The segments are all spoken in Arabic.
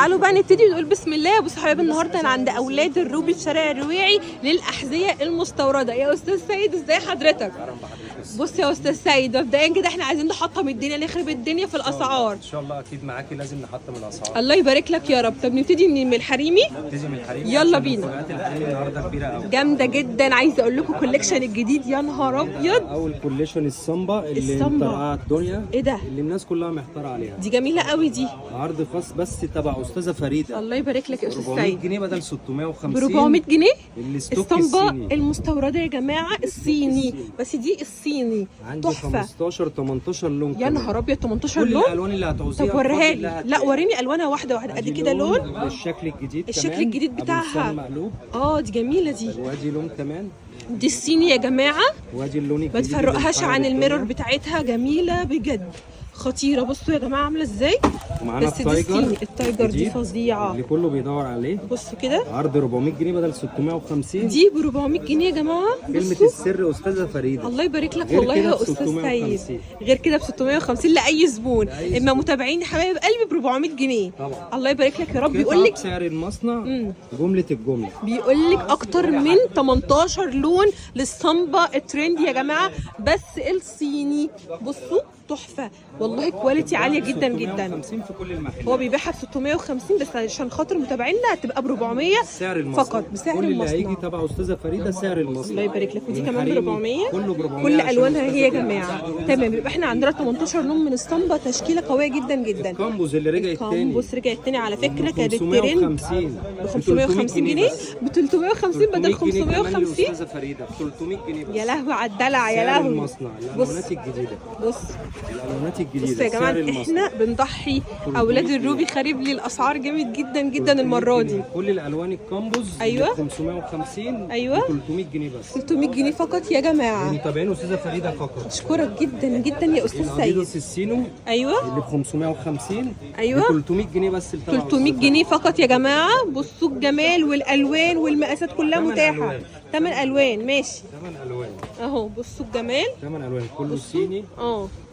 تعالوا بقى نبتدي نقول بسم الله. يا بصوا حبايبي، النهارده انا عند اولاد الروبي في شارع الرواعي للاحذيه المستورده. يا استاذ سيد ازاي حضرتك؟ بص يا استاذ سيد، مبدئيا كده احنا عايزين نحطم الدنيا، نخرب الدنيا في الاسعار. ان شاء الله اكيد معاكي، لازم نحطم الاسعار. الله يبارك لك يا رب. طب نبتدي من الحريمي؟ نبتدي من الحريمي. يلا بينا. مفاجآت الحريمي النهارده كبيره قوي، جامده جدا. عايزه اقول لكم كوليكشن الجديد، يا نهار ابيض. اول كوليشن السامبا اللي السامبا. مطرقعه الدنيا. ايه ده؟ اللي الناس كلها محتاره عليها. دي جميله قوي دي. عرض خاص بس تبع استاذه فريده. الله يبارك لك يا استاذ 400 سيد. جنيه بدل 650. ب 400 جنيه الستوك الصنبا الصيني. المستورده يا جماعه، الصيني، بس دي الصيني عندي تحفه. 15 18 لون يا كمان. نهار ابيض، 18 كل لون. الالوان اللي هتعوزيها طب وريها بفضل لي. الله لا هتلاقيها. وريني الوانها واحده واحده. ادي كده لون بالشكل الجديد الشكل كمان. الجديد أبو بتاعها. لسان مقلوب. دي جميله دي. وادي لون كمان. دي الصيني يا جماعه، وادي اللون الجديد ما تفرقهاش اللي عن بيتعرض الميرور الدنيا. بتاعتها، جميله بجد، خطيره. بصوا يا جماعه عامله ازاي. ومعانا بس دي الصيني، التايجر دي جديد فظيعه. اللي كله بيدور عليه. بصوا كده، عرض 400 جنيه بدل 650. دي ب 400 جنيه يا جماعه. كلمة بصوا، السر أستاذة فريدة. الله يبارك لك غير والله كده يا ب استاذ 650. سيد. غير كده ب 650 لاي زبون. اما متابعين حبايب قلبي ب 400 جنيه. طبعا. الله يبارك لك يا رب. بيقول قطعة لك بسعر المصنع. جملة الجملة. بيقول لك اكتر من 18 لون للصنبا الترند يا جماعه، بس الصيني. بصوا تحفه والله، كواليتي عاليه جدا جدا. 650 في كل المحلات. هو بيبيعها ب 650 بس عشان خاطر متابعينا هتبقى ب 400 سعر المصنع فقط، بسعر كل اللي هيجي المصنع. تبع أستاذة فريدة سعر المصنع. الله يبارك لك. ودي كمان ب والحريمي 400. كله ب 400 كل عشان الوانها أستاذة هي يا فريدة. جماعه. تمام، يبقى احنا عندنا 18 لون من الصنبا، تشكيله قويه جدا جدا. الكامبوز اللي رجع التاني. الكامبوس رجع التاني على فكره، كانت ترند 550 ب 550 جنيه، ب 350 بدل 550. أستاذة فريدة ب 300 جنيه بس. يا لهوي على الدلع، يا سعر لهوي. المصنع. بص الألوانات الجديدة. بص الألوانات الجديدة. بصوا يا جماعه، سعر المصنع. احنا بنضحي. اولاد الروبي خارب لي الاسعار جامد جدا جدا المره دي. كل الالوان الكامبوز. أيوة. 550. أيوة. ب 300 جنيه بس. 300 جنيه فقط يا جماعه. متابعين استاذه فريده فقط. اشكرك جدا جدا يا استاذ سيد. الاديداس السينو ايوه اللي ب 550. أيوة. ب 300 جنيه بس. 300 جنيه فقط يا جماعه. بصوا الجمال والالوان والمقاسات كلها تمن متاحه. ألوان. 8 الوان ماشي 8 الوان. اهو. بصوا الجمال. 8 الوان كله بصوا صيني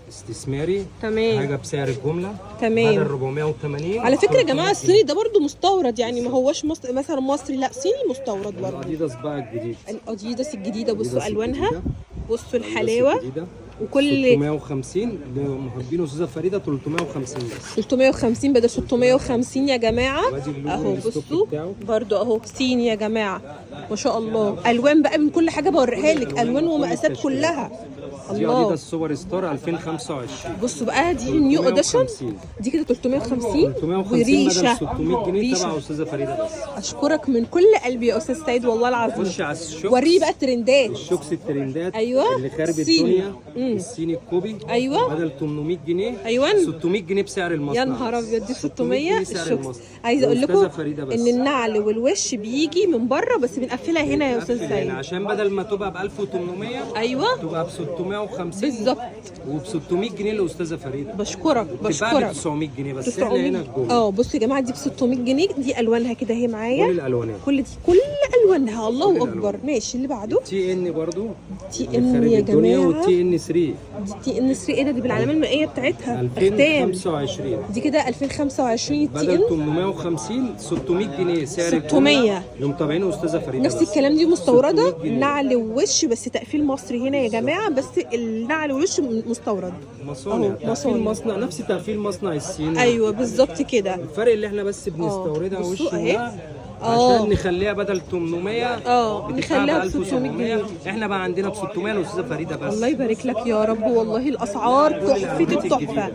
استثماري. تمام. حاجه بسعر الجمله. تمام. بدل 480. على فكره يا جماعه 300 الصيني ده برضو مستورد، يعني ما هوش مثلا مصري، لا صيني مستورد برضو. الاديداس بقى الجديد. الاديداس الجديده. بصوا أديداس الوانها، الجديدة. بصوا الأديداس الحلاوه. الجديدة. وكل 650 لمحبين استاذه فريده 350 بس. 350 بدل 650 يا جماعه. وادي اللون اهو الستوك بصوا بتاعه. برضو اهو صيني يا جماعه، ما شاء الله. الوان بقى من كل حاجه بوريها لك، الوان ومقاسات كلها. دي الله. اديداس سوبر ستار 2025. بصوا بقى دي النيو اديشن. 350. دي كده 350 350 بدل وريشه. 600 جنيه ريشة. تبع استاذه فريده بس. اشكرك من كل قلبي يا استاذ سيد والله العظيم. خش على الشوكس. وريني بقى الترندات. الشوكس الترندات. أيوة. اللي خارب الصيني. الدنيا. الصيني الكوبي. أيوة. بدل 800 جنيه. أيوة. 600 جنيه بسعر المصنع. يا نهار ابيض، دي 600 جنيه سعر الشوكس. المصنع. عايزه اقول لكم أستاذة فريدة بس. ان النعل والوش بيجي من بره، بس بنقفلها هنا يا استاذ يعني سيد. عشان بدل ما تبقى ب 1800 ايوه تبقى ب 650 بالظبط. وب 600 جنيه لاستاذه فريده. بشكرك تبقى ب بشكرك. 900 جنيه بس. 900. احنا هنا الجو. بصوا يا جماعه دي ب 600 جنيه. دي الوانها كده اهي معايا. كل الالوانات. كل الوانها. الله كل اكبر. الألوان. ماشي اللي بعده. تي ان برضو. تي اللي ان خارب يا الدنيا. جماعه. والتي ان 3 دي تي ان 3. ايه ده؟ دي بالعلامه المائيه بتاعتها. اختام. 2025 دي كده 2025 تي بدل ان 850 600 جنيه سعر 600. الجملة لمتابعين استاذه فريده. نفس بس. الكلام. دي مستورده 600 جنيه. نعل ووش بس تقفيل مصري هنا يا جماعه، بس النعل والوش مستورد. مصانع. أهو، تقفيل مصانع. مصنع نفس تقفيل مصنع الصين. ايوه بالظبط كده. الفرق اللي احنا بس بنستوردها بصوا وش أهي. ده عشان نخليها بدل 800 نخليها ب 600 جنيه. احنا بقى عندنا ب 600 لاستاذه فريده بس. الله يبارك لك يا رب والله الاسعار تحفه التحفه.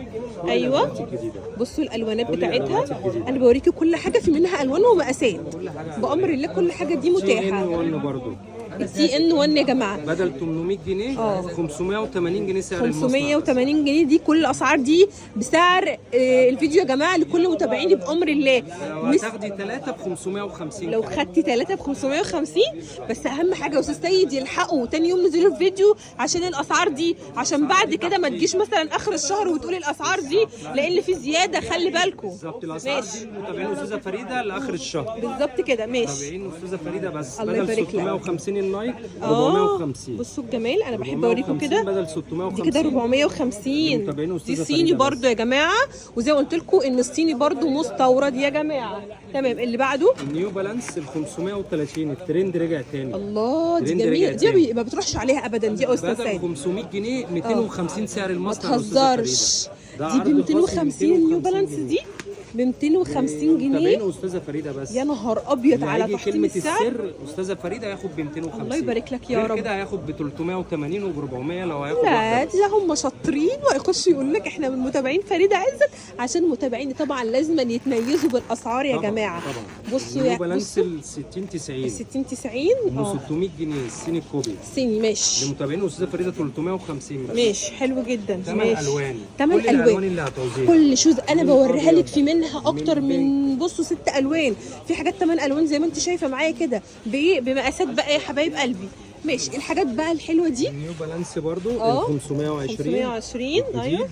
ايوه الجديدة. بصوا الالوانات كل بتاعتها. الألوانات الجديدة. انا بوريكي كل حاجه في منها الوان ومقاسات بامر الله. كل حاجه دي تي ان متاحه. 1 برضه التي ان 1 يا جماعه بدل 800 جنيه 580 جنيه سعر المصنع. 580 جنيه. دي كل الاسعار دي بسعر الفيديو يا جماعه لكل متابعيني بامر الله. لو هتاخدي 3 ب 550. لو خدتي 3 ب 550 بس. اهم حاجه يا استاذ سيد يلحقوا تاني يوم نزلوا الفيديو عشان الاسعار دي، عشان بعد كده ما تجيش مثلا اخر الشهر وتقولي الاسعار دي لان في زياده. خلي بالكم. بالظبط. الاسعار ماشي. دي متابعين استاذه فريده لاخر الشهر. بالظبط كده ماشي. متابعين استاذه فريده بس. الله بدل يبارك لك. 650 النايك 450. بصوا الجمال، انا بحب اوريكم 450 كده. بدل 650. دي كده 450. متابعين دي أستاذة صيني فريدة برضو بس. يا جماعه، وزي ما قلت لكم ان الصيني برضو مستورد يا جماعه. تمام، اللي بعده النيو بالانس ال 530 الترند رجع تاني. الله، دي ترند جميله رجع دي، تاني. ما بتروحش عليها ابدا دي يا استاذ بدل سيد. 500 جنيه 250 سعر ما المصنع يا أستاذة فريدة. تهزرش، ده دي ب عرض خاص 250 النيو بالانس جنيه. دي ب 250 جنيه. متابعين أستاذة فريدة بس. يا نهار ابيض اللي على هيجي تحطيم كلمة السعر. السر أستاذة فريدة هياخد ب 250. الله يبارك لك يا غير رب. كده هياخد ب 380 وب 400 لو هياخد لا واحدة دي هم شاطرين ويخشوا يقول لك احنا من متابعين فريده عزت، عشان متابعين طبعا لازم يتميزوا بالاسعار يا طبعاً، جماعه. طبعا. بصوا النيو يا بالانس بصوا ال 60 90 ال 60 90 ب 600 جنيه الصيني الكوبي. صيني ماشي لمتابعين أستاذة فريدة 350 بس. ماشي، حلو جدا. 8 ماشي، ألوان. 8 كل الألوان الوان. اللي هتعوزيها. كل شوز انا من بوريها أبيض، لك في منها اكتر من من بصوا 6 الوان، في حاجات 8 الوان زي ما انت شايفه معايا كده، بايه بمقاسات بقى يا حبايب قلبي. ماشي، الحاجات بقى الحلوه دي النيو بالانس برضو اه. 520 520 ايوه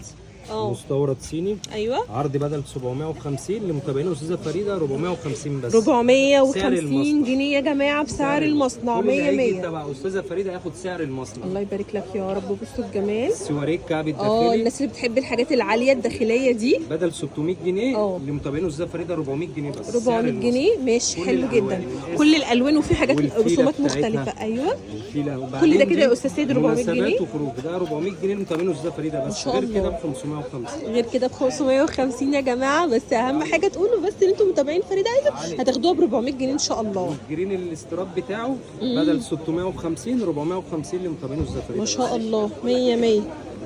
مستورد صيني. ايوه عرض بدل 750 لمتابعين استاذه فريده 450 بس. 450 جنيه يا جماعه بسعر المصنع. كل اللي 100 هيجي 100. تبع استاذه فريده هياخد سعر المصنع. الله يبارك لك يا رب. بصوا الجمال. السواريك كعب الداخلي الناس اللي بتحب الحاجات العاليه الداخليه دي بدل 600 جنيه اه. لمتابعين استاذه فريده 400 جنيه بس. 400 جنيه ماشي، كل حلو الألوان جدا. والاسم. كل الالوان وفي حاجات والفيلة رسومات بتاعتها. مختلفه. ايوه الفيله كل ده كده يا أستاذ سيد 400 جنيه؟ مناسبات وخروج ده 400 جنيه لمتابعين استاذه فريده بس. شاء غير الله. كده ب 550. غير كده ب 550 يا جماعه. بس اهم حاجه تقولوا بس ان انتم متابعين فريده عايزه هتاخدوها ب 400 جنيه ان شاء الله. الجرين الاستيراد بتاعه بدل 650 450 لمتابعين استاذه فريده ما بس. شاء الله 100 100.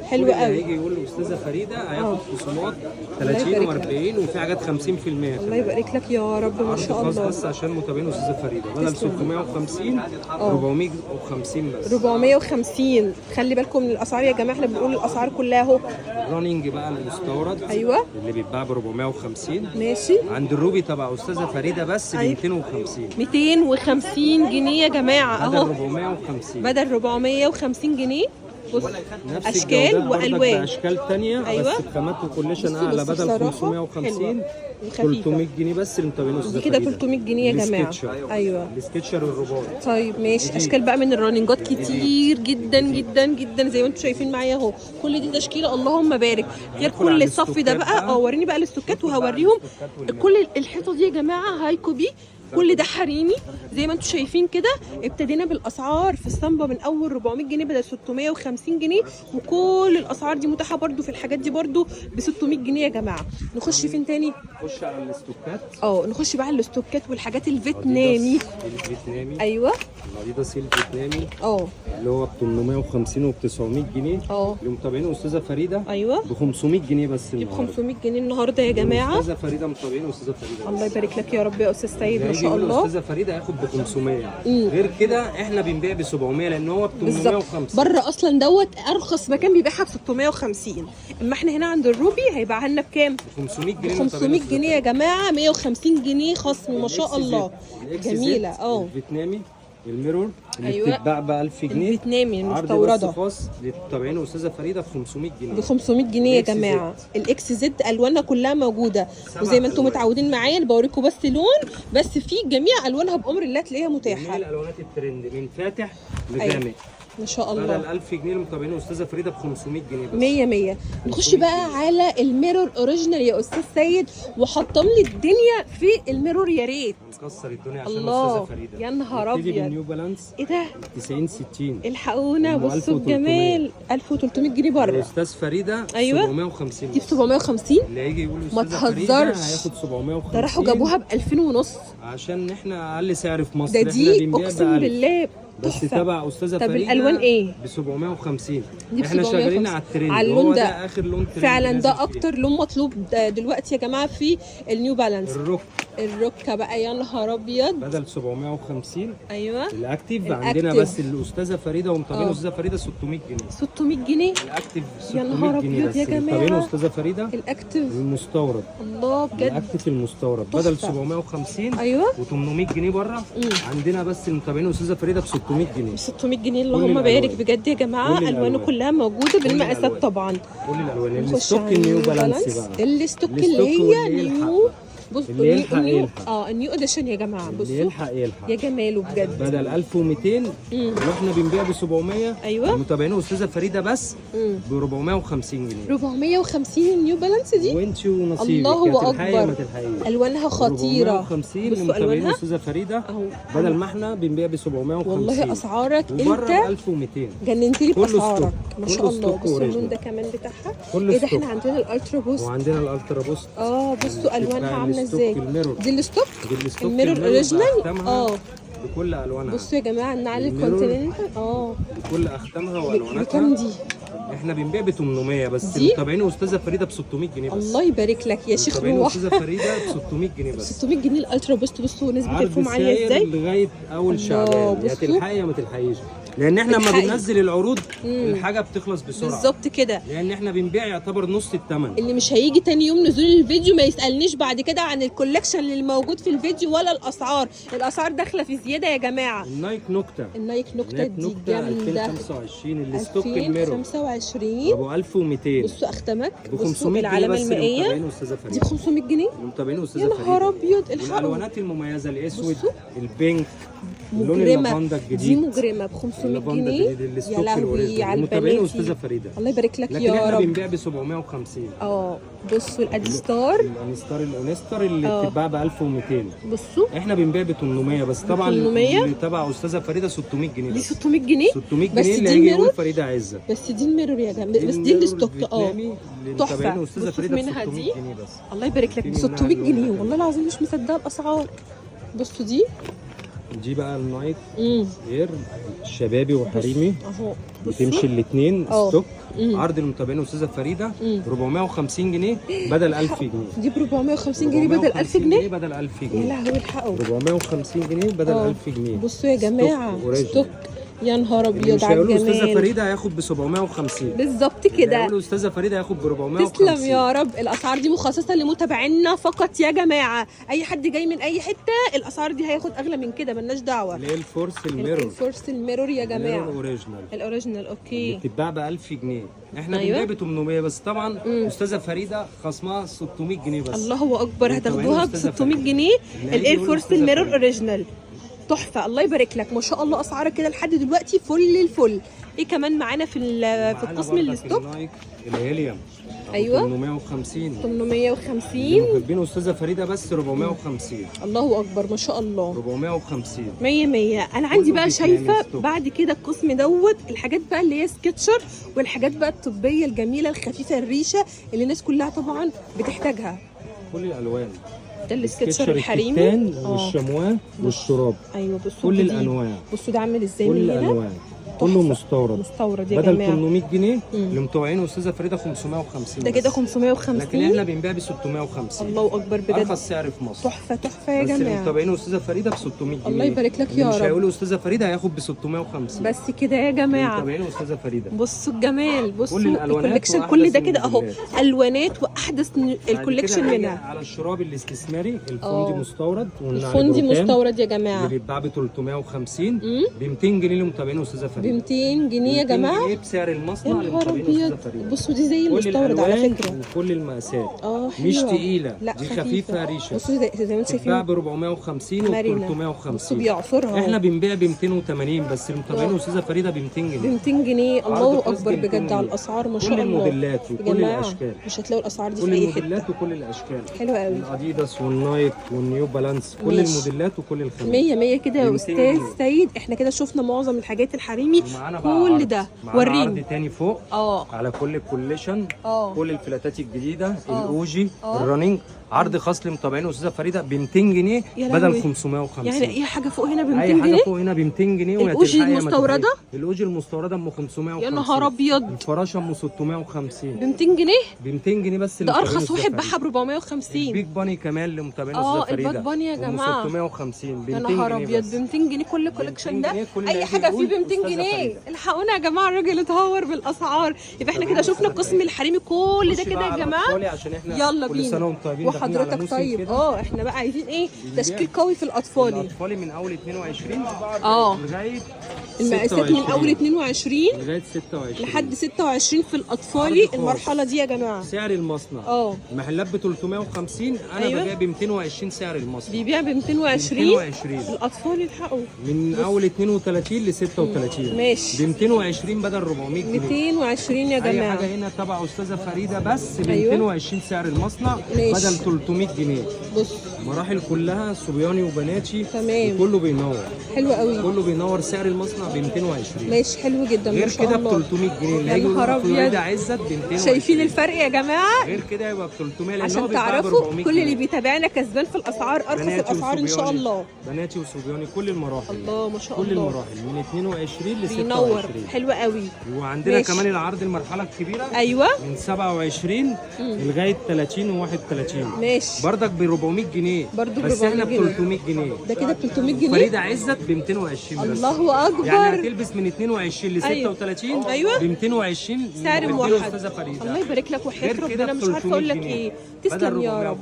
حلو قوي. هيجي يقول لاستاذه فريده هياخد خصومات الله 30 يبارك و40 وفي حاجات 50%. الله يبارك لك يا رب. ما شاء خاص الله. بس عشان متابعين استاذه فريده بدل تسلم. 650 450 بس. 450. خلي بالكم من الاسعار يا جماعه، احنا بنقول الاسعار كلها اهو. رانينج بقى المستورد ايوه اللي بيتباع ب 450 ماشي. عند الروبي تبع استاذه فريده بس ب أيوة. 250 250 جنيه يا جماعه بدل اهو، 450 بدل 450 450 جنيه. بص نفس اشكال الجودات برضك والوان. باشكال ثانيه أيوة. بس بخامات وكوليشن بصوا اعلى بس بدل بصراحة 550 حلوة وخفيفة. 300 جنيه بس لمتابعين استاذه دي كده فريده. 300 جنيه يا جماعه. السكتشر. ايوه السكتشر والرباط. طيب ماشي. اشكال بقى من الرننجات كتير جدا جدا جدا زي ما انتم شايفين معايا اهو. كل دي تشكيله اللهم بارك. غير ندخل على كل الصف ده الاستوكات بقى بقى. وريني بقى الاستوكات وهوريهم. كل الحيطه دي يا جماعه هاي كوبي، كل ده حريمي زي ما انتم شايفين كده. ابتدينا بالاسعار في الصنبه من اول 400 جنيه بدل 650 جنيه، وكل الاسعار دي متاحه برده في الحاجات دي برده ب 600 جنيه يا جماعه. نخش فين تاني؟ نخش على الاستوكات. نخش بقى على الاستوكات والحاجات الفيتنامي. الفيتنامي. ايوه الاديداس الفيتنامي اه اللي هو ب 850 وب 900 جنيه لمتابعين استاذه فريده ايوه ب 500 جنيه بس دي ب النهارده. 500 جنيه النهارده يا جماعه. استاذه فريده متابعين استاذه فريده. الله يبارك لك يا رب يا استاذ سيد. ما هيجي شاء يقول الله. استاذه فريده هياخد ب 500. غير كده احنا بنبيع ب 700 لان هو ب بالظبط. 850. بره اصلا دوت ارخص مكان بيبيعها ب 650، اما احنا هنا عند الروبي هيبيعها لنا بكام؟ ب 500 ب جنيه 500 جنيه يا جماعه. 150 جنيه خصم ما شاء الله. جميله الفيتنامي الميرور اللي أيوة. بتتباع ب 1000 جنيه. الفيتنامي عرض المستورده بس خاص للمتابعين استاذه فريده ب 500 جنيه. ب 500 جنيه يا الإكس زد. جماعه. الاكس زد الوانها كلها موجوده، وزي ما انتم متعودين معايا اللي بوريكم بس لون بس، في جميع الوانها بامر الله تلاقيها جميع متاحه. الالوانات الترند من فاتح أيوة. لغامق. ما شاء بدل الله. 1000 جنيه لمتابعين استاذه فريده ب 500 جنيه بس. 100 100. نخش بقى على الميرور اوريجينال يا استاذ سيد، وحطم لي الدنيا في الميرور يا ريت. نكسر الدنيا عشان الله. استاذه فريده. يا نهار نبتدي أبيض. بالنيو بالانس ايه ده؟ 90 60 الحقونا أم بصوا 1300. الجمال. 1300 جنيه بره. الاستاذ فريده أيوة. 750 دي ب بس. 750. اللي هيجي يقول ما استاذه فريده تهزرش. هياخد 750. ده راحوا جابوها ب 2000 ونص. عشان احنا اقل سعر في مصر. ده احنا دي بنبيع اقسم ب1000. بالله بس تحفة. تبع استاذه طب فريده الألوان إيه؟ ب 750. دي ب احنا 750. شغالين على الترند. على اللون هو ده. ده اخر لون ترند فعلا نازل ده فيه. اكتر لون مطلوب دلوقتي يا جماعه في النيو بالانس. الروك الركه بقى يا نهار ابيض. بدل 750. ايوه الاكتيف الأكتيف. عندنا بس الاستاذه فريده ومتابعين الاستاذه فريده 600 جنيه. 600 جنيه. الاكتيف يا 600 نهار جنيه أبيض بس. يا جماعة. متابعين الاستاذه فريده الاكتيف المستورد. الله بجد. الاكتيف المستورد تحفة. بدل 750 ايوه و800 جنيه بره. عندنا بس المتابعين الاستاذه فريده ب 600 جنيه. 600 جنيه كل اللهم الألوان. بارك بجد يا جماعه. كل الوانه الألوان. كلها موجوده بالمقاسات الألوان. طبعا. كل الالوان. نخش الستوك على النيو بالانس بقى. الستوك الستوك اللي هي واللي نيو بص اللي يلحق يلحق. النيو اديشن يا جماعه، اللي بصوا يلحق يلحق. يا جماله بجد. بدل 1200 واحنا بنبيع ب 700. ايوه متابعين استاذه فريده بس ب 450 جنيه. 450 النيو بالانس دي. وانت ونصيبك. الله اكبر. ما تلحقيش. الوانها خطيره. 450 بصوا لمتابعين الوانها استاذه فريده اهو. بدل ما احنا بنبيع ب 750. والله اسعارك وبره ب انت 1200. جننتي لي كله باسعارك ستوك. ما كله شاء الله. ستوك بصوا اللون أوريجينال. ده كمان بتاعها. كله ايه ده، ستوك. احنا عندنا الالترا بوست. وعندنا الالترا بوست. بصوا الوانها عامله الستوك ازاي. الميرور. دي الستوك. دي الستوك الميرور اوريجينال. بكل الوانها. بصوا يا جماعه النعل الميرور. الكونتيننتال بكل اختامها بكام والواناتها. دي؟ احنا بنبيع ب 800 بس دي؟ متابعين استاذه فريده ب 600 جنيه بس. الله يبارك لك يا شيخ متابعين روح. استاذه فريده ب 600 جنيه بس. 600 جنيه الالترا بوست. بصوا نسبه عرض الفوم عاليه ساير ازاي. لغايه اول الله، شعبان. يا بصوا. تلحقي يا ما تلحقيش، لان احنا لما تلحقي. بننزل العروض الحاجه بتخلص بسرعه. بالظبط كده. لان احنا بنبيع يعتبر نص الثمن. اللي مش هيجي تاني يوم نزول الفيديو ما يسالنيش بعد كده عن الكولكشن اللي موجود في الفيديو ولا الاسعار. الاسعار داخله في زياده يا جماعه. النايك نكته. النايك نكته النايك دي نكته جامده. 2025 الستوك الميرور 2025 ابو 1200. بصوا اختمك. ب بصوا 500 جنيه العلامه بس المائيه لمتابعين استاذه دي فريده. ب 500 جنيه. متابعين يا استاذه نهار فريده. ابيض الحقوا. والالوانات المميزه الاسود بصوا. البينك اللون مجرمه اللافندا دي الجديد. مجرمه ب 500 اللافندا جنيه. الجديد الستوك يا لهوي الأوريجينال. على متابعين البناتي. استاذه فريده. الله يبارك لك لكن يا احنا رب. بنبيع ب 750. بصوا الادستار. الانستار الاونستر اللي بتتباع ب 1200. بصوا احنا بنبيع ب 800 بس طبعا 800 اللي تبع استاذه فريده 600 جنيه دي بس. 600 جنيه 600 بس جنيه اللي دي هيجي الميرور. يقول فريده عزه. بس دي الميرور يا جماعه. بس دي الستوك. تحفه. تحفه. استاذه بصوا فريده ب منها 600 دي. جنيه بس. الله يبارك لك ب في منها 600 اللون جنيه ده. والله العظيم مش مصدقه الاسعار. بصوا دي دي بقى النايت اير شبابي وحريمي. اهو بتمشي الاثنين اه. ستوك. عرض المتابعين استاذه فريده 450 جنيه بدل 1000 جنيه. دي ب 450 جنيه بدل 1000 جنيه. بدل 1000 يا جنيه. لهوي الحقوا. 450 جنيه بدل 1000 جنيه. بصوا يا جماعه أوريجينال. ستوك. يا نهار اللي ابيض مش على هيقولوا استاذه الجمال. فريده هياخد ب 750. بالظبط اللي كده. هيقولوا استاذه فريده هياخد ب 450. تسلم يا رب. الاسعار دي مخصصه لمتابعينا فقط يا جماعه. اي حد جاي من اي حته الاسعار دي هياخد اغلى من كده ملناش دعوه. اللي هي الفورس الميرور. الفورس الميرور يا الميرور جماعه. اوريجينال. الاوريجينال اوكي. بتتباع ب 1000 جنيه. احنا أيوة. بنبيع ب 800 بس طبعا استاذه فريده خصمها 600 جنيه بس. الله اكبر. متابعين هتاخدوها ب أستاذة 600 فريدة. جنيه. اللي هيجي الاير يقول فورس أستاذة الميرور فريدة. اوريجينال تحفه. الله يبارك لك ما شاء الله. اسعارك كده لحد دلوقتي فل الفل. ايه كمان معانا في في القسم الستوك؟ النايك الهيليوم أيوة. 850. 850. محبين استاذه فريده بس 450. الله اكبر ما شاء الله. 450. 100 100. انا عندي كله بقى بيتنين شايفه ستوك. بعد كده القسم دوت الحاجات بقى اللي هي سكتشر والحاجات بقى الطبيه الجميله الخفيفه الريشه اللي الناس كلها طبعا بتحتاجها. كل الالوان. ده السكتشر سكتشر الحريمي. الكتان والشمواه والشراب. ايوه بصوا كل جديد. الانواع. بصوا ده عامل ازاي كل من هنا. الالوان. كله مستورد. مستورد يا بدل جماعه. 800 جنيه لمتابعين استاذه فريده 550 ده كده بس. 550. لكن احنا بنبيع ب 650. الله اكبر بجد. ارخص سعر في مصر. تحفه تحفه يا بس جماعه. متابعين استاذه فريده ب 600 جنيه. الله يبارك لك اللي يا مش رب. هيقولوا استاذه فريده هياخد ب 650. بس كده يا جماعه. متابعين استاذه فريده. بصوا الجمال. بصوا كل الألوانات الكوليكشن وأحدث كل ده كده اهو الموديلات. الوانات واحدث بعد الكوليكشن كده هنيجي منها. على الشراب الاستثماري الفوندي مستورد الفوندي مستورد يا جماعه اللي بيتباع ب 350 ب 200 جنيه لمتابعين استاذه ب فريده. 200 جنيه يا 200 جماعه. جنيه بسعر يا المصنع نهار لمتابعين استاذه ابيض. فريده. بصوا دي زي كل المستورد على الألوان فكره. وكل المقاسات. مش حلوة. تقيله. لا دي خفيفه ريشه. بصوا زي ما انتم بتتباع شايفين ب 450 و مرنة. 350. بصوا بيعصرها احنا اهو بنبيع ب 280 بس المتابعين استاذه فريده ب 200 ب جنيه. 200 جنيه. عرض الله خاص اكبر ب 200 بجد على جنيه. الاسعار ما كل شاء الله. الموديلات يا وكل جماعة الاشكال. مش هتلاقوا الاسعار دي كل في اي حته. الموديلات وكل الاشكال. حلوه قوي. الاديداس والنايك والنيو بالانس كل ماشي. الموديلات وكل الخامات. 100 100 كده يا 200 استاذ جنيه. سيد. احنا كده شفنا معظم الحاجات الحريمي ومعانا بقى كل عرض. ده. معانا وريني. عرض تاني فوق على كل الكوليشن. كل الفلاتات الجديده الاوجي الرننج. عرض خاص لمتابعين استاذه فريده ب 200 جنيه بدل 550. يعني اي حاجه فوق هنا ب 200 اي جنيه. حاجه فوق هنا ب 200 جنيه. الأوجي المستورده. الاوجي المستورده ام 550. يا نهار ابيض. الفراشه ام 650 ب 200 جنيه. ب 200 جنيه بس. ده ارخص واحد باعها ب 450. البيج باني كمان لمتابعين استاذه فريده. البيج باني يا جماعه 650 ب 200 يا جنيه نهار ابيض. بس. ب 200 جنيه كل الكوليكشن ده. جنيه كل اي اللي حاجه فيه يقول ب 200 أستاذة جنيه. فريدة. الحقونا يا جماعه الراجل اتهور بالاسعار. يبقى احنا كده شفنا القسم الحريمي كل ده كده يا جماعه. كل يلا بينا. سنه وانتم طيبين. داخلين على وحضرتك موسم طيب. كده. احنا بقى عايزين ايه تشكيل قوي في الاطفال. الاطفال من اول 22 اه لغايه المقاسات من اول 22 لغايه 26 لحد 26 في الاطفالي المرحله دي يا جماعه. سعر المصنع المحلات ب 350، انا ببيع ب 220 سعر المصنع. بيبيع ب 220 الاطفال يلحقوا من اول 32 ل 36 ماشي ب 220 بدل 400 جنيه. 220 يا جماعه. اي حاجه هنا تبع استاذه فريده بس ب 220 سعر المصنع بدل 300 جنيه. بص مراحل كلها صبياني وبناتي تمام وكله بينور. حلو قوي كله بينور. سعر المصنع ب 220 ماشي حلو جدا غير ما شاء كده الله. ب 300 جنيه اللي هيجي فريده عزت ب 220. شايفين الفرق يا جماعه؟ غير كده يبقى ب 300 لان عشان تعرفوا كل اللي بيتابعنا كسبان في الاسعار، ارخص الاسعار ان شاء الله. بناتي وصبياني كل المراحل. الله ما شاء الله. كل المراحل من 22 ل 26 بينور حلو قوي. وعندنا كمان العرض المرحله الكبيره ايوه من 27 لغايه 30 و31 ماشي بردك ب 400 جنيه برضه بس احنا ب 300 جنيه. ده كده ب 300 جنيه. فريده عزت ب 220 بس. الله اكبر. يعني هتلبس من 22 ل 36 ايوه ب 220 سعر موحد. استاذه فريده الله يبارك لك وحياه ربنا مش عارفه اقول لك ايه. تسلم يا رب.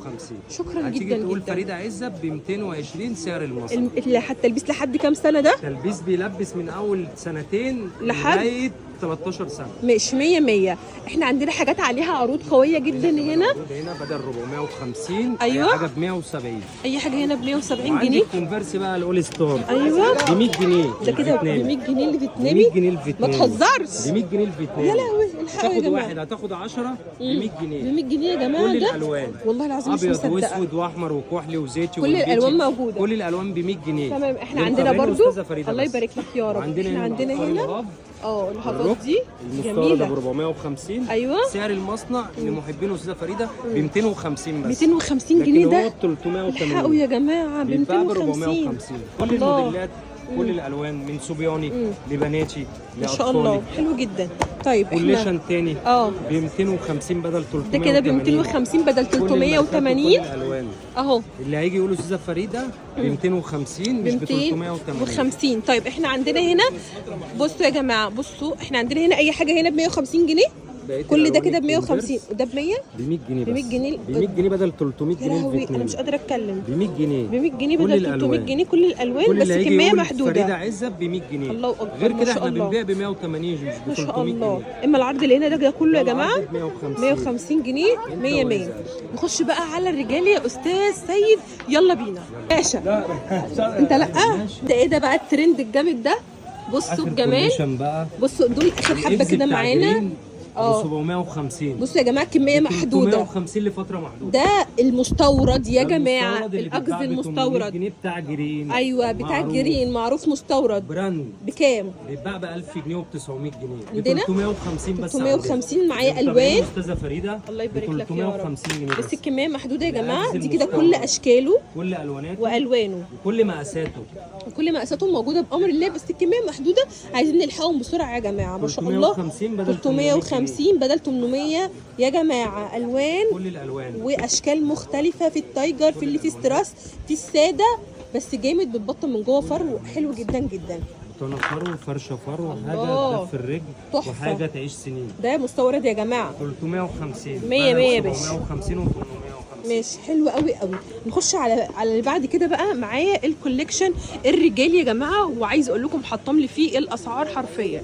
شكرا جدا تقول جدا. فريده عزت ب 220 سعر المصنع. حتى التلبيس لحد كام سنه ده؟ تلبيس بيلبس من اول سنتين لحد لغايه 13 سنه. ماشي 100 100. احنا عندنا حاجات عليها عروض قويه جدا هنا. هنا بدل 450 ايوه اي حاجه ب 170. اي حاجه هنا ب 170 جنيه. وعندك كونفرس بقى الاول ستار. ايوه ب 100 جنيه. ده كده ب 100 جنيه اللي فيتنامي. 100 جنيه الفيتنامي. ما تهزرش. ب 100 جنيه الفيتنامي. يا لهوي الحقوا يا هتاخد جماعه. واحد هتاخد 10 ب 100 جنيه. ب 100 جنيه يا جماعه. كل ده الالوان والله العظيم مش ابيض مصدقه. واسود واحمر وكحلي وزيتي كل الالوان موجوده. كل الالوان ب 100 جنيه. تمام احنا عندنا برضو الله يبارك لك يا رب. احنا عندنا هنا الهبات دي جميله ب 450. ايوه سعر المصنع لمحبين استاذه فريده ب 250 بس. 250 جنيه ده. هو 380. الحقوا يا جماعه ب 250. كل الموديلات كل الالوان من صبياني لبناتي ما شاء الله حلو جدا. طيب كوليشن تاني ب 250 بدل 380. ده كده ب 250 بدل 380. كل الالوان اهو اللي هيجي يقولوا استاذه فريده ب 250 مش ب 380. طيب احنا عندنا هنا بصوا يا جماعه بصوا احنا عندنا هنا اي حاجه هنا ب 150 جنيه. كل ده كده ب 150 وده ب 100 ب 100 جنيه ب 100 جنيه ب 100 جنيه بدل 300 جنيه الفيتنامي. انا مش قادره اتكلم. ب 100 جنيه ب 100 جنيه بدل 300 جنيه كل الالوان بس كميه محدوده. فريده عزت ب 100 جنيه. الله اكبر. غير كده احنا بنبيع ب 180 مش ب 300 جنيه. اما العرض اللي هنا ده كله يا جماعه 150 جنيه 100 100. نخش بقى على الرجال يا استاذ سيد. يلا بينا باشا. انت لا ده ايه ده بقى الترند الجامد ده. بصوا الجمال. بصوا دول اخر حبه كده معانا 750. بصوا يا جماعه كميه محدوده. 750 لفتره محدوده. ده المستورد يا جماعه. الاجز المستورد جنيه بتاع جرين. ايوه بتاع جرين معروف مستورد. براند بكام؟ بيتباع ب 1000 جنيه وب 900 جنيه. ب 350 بس. 350 معايا الوان. استاذه فريده الله يبارك لك يا رب. بس الكميه محدوده يا جماعه. دي كده كل اشكاله كل الواناته والوانه وكل مقاساته. وكل مقاساته موجوده بامر الله بس الكميه محدوده. عايزين نلحقهم بسرعه يا جماعه. ما شاء الله 350 بدل 800 يا جماعه. الوان كل الالوان واشكال مختلفه. في التايجر في اللي في ستراس في الساده بس جامد. بتبطن من جوه فرو حلو جدا جدا. بطانه فرو فرشه فرو حاجه في الرجل وحاجه تعيش سنين. ده مستورد يا جماعه 350 100 100 يا باشا. 750 و 850 ماشي حلو قوي قوي. نخش على اللي بعد كده بقى. معايا الكوليكشن الرجالي يا جماعه وعايز اقول لكم حطم لي فيه الاسعار حرفيا.